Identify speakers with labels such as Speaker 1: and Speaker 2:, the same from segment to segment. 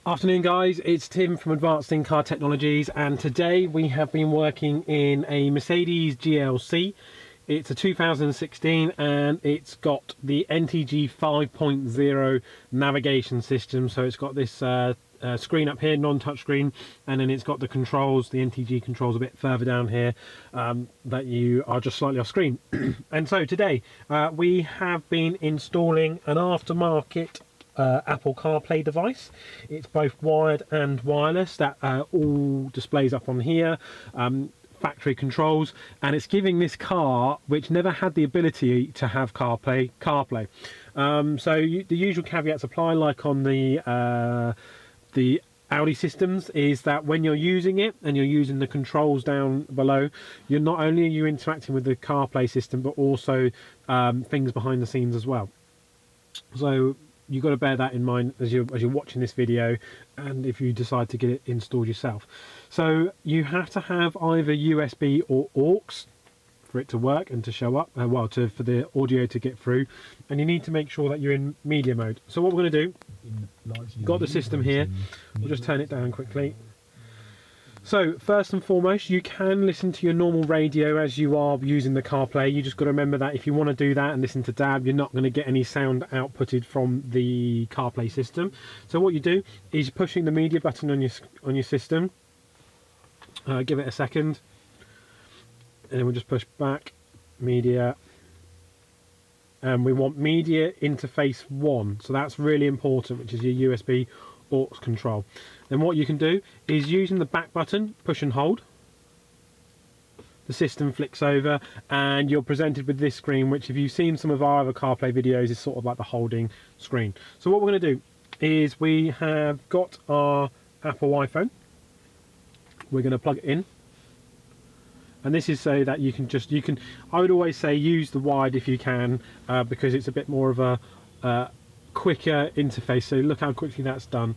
Speaker 1: Afternoon guys, it's Tim from Advanced In-Car Technologies, and today we have been working in a Mercedes GLC. It's a 2016 and it's got the NTG 5.0 navigation system. So it's got this screen up here, non-touch screen, and then it's got the controls, the NTG controls a bit further down here that you are just slightly off screen. And so today we have been installing an aftermarket Apple CarPlay device. It's both wired and wireless. That all displays up on here, factory controls, and it's giving this car, which never had the ability to have CarPlay. So the usual caveats apply, like on the Audi systems, is that when you're using it and you're using the controls down below, you're not only are you interacting with the CarPlay system, but also things behind the scenes as well. So you've got to bear that in mind as you're watching this video, and if you decide to get it installed yourself. So you have to have either USB or aux for it to work and to show up, for the audio to get through, and you need to make sure that you're in media mode. So what we're going to do, got the system here, we'll just turn it down quickly. So first and foremost, you can listen to your normal radio as you are using the CarPlay. You just got to remember that if you want to do that and listen to DAB, you're not going to get any sound outputted from the CarPlay system. So what you do is pushing the media button on your system. Give it a second, and then we'll just push back, media, and we want media interface 1. So that's really important, which is your USB aux control. Then what you can do is, using the back button, push and hold, the system flicks over and you're presented with this screen, which, if you've seen some of our other CarPlay videos, is sort of like the holding screen. So what we're going to do is, we have got our Apple iPhone, we're going to plug it in, and this is so that you can I would always say use the wired if you can, because it's a bit more of a quicker interface. So look how quickly that's done.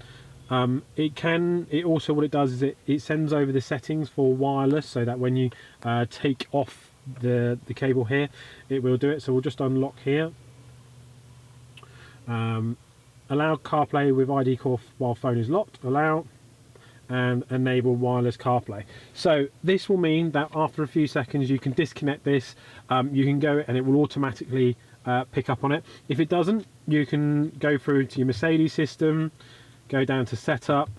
Speaker 1: It also, what it does is it sends over the settings for wireless, so that when you take off the cable here, it will do it. So we'll just unlock here. Allow CarPlay with ID call while phone is locked, allow, and enable wireless CarPlay. So this will mean that after a few seconds you can disconnect this, you can go and it will automatically pick up on it. If it doesn't, you can go through to your Mercedes system, go down to setup,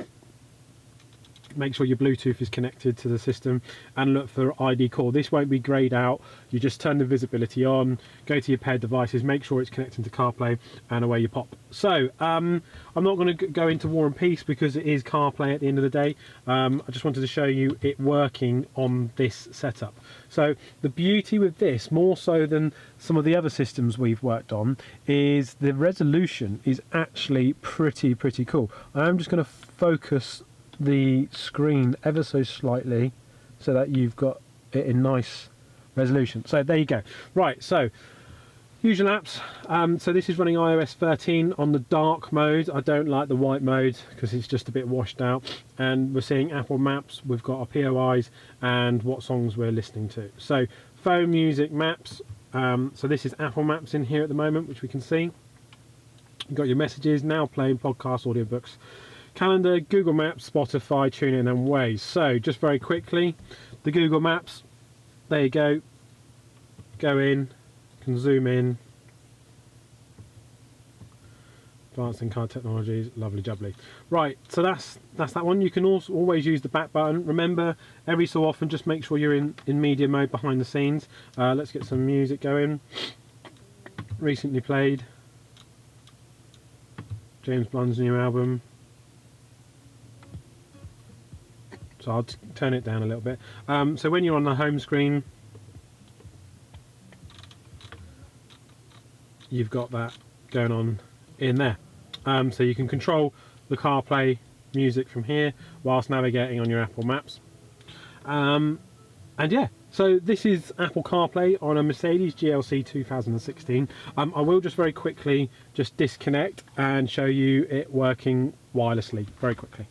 Speaker 1: make sure your Bluetooth is connected to the system, and look for ID call. This won't be grayed out. You just turn the visibility on, go to your paired devices, make sure it's connecting to CarPlay, and away you pop. So I'm not going to go into War and Peace because it is CarPlay at the end of the day. I just wanted to show you it working on this setup. So the beauty with this, more so than some of the other systems we've worked on, is the resolution is actually pretty cool. I'm just going to focus the screen ever so slightly so that you've got it in nice resolution. So there you go. Right, so usual apps. So this is running iOS 13 on the dark mode. I don't like the white mode because it's just a bit washed out. And we're seeing Apple Maps. We've got our POIs and what songs we're listening to. So phone, music, maps. So this is Apple Maps in here at the moment, which we can see. You've got your messages, now playing, podcasts, audiobooks, calendar, Google Maps, Spotify, TuneIn and Waze. So just very quickly, the Google Maps, there you go. Go in, can zoom in. Advanced In-Car Technologies, lovely jubbly. Right, so that's that one. You can also always use the back button. Remember, every so often, just make sure you're in media mode behind the scenes. Let's get some music going. Recently played James Blunt's new album. So I'll turn it down a little bit. So when you're on the home screen, you've got that going on in there. So you can control the CarPlay music from here whilst navigating on your Apple Maps. And yeah, so this is Apple CarPlay on a Mercedes GLC 2016. I will just very quickly just disconnect and show you it working wirelessly very quickly.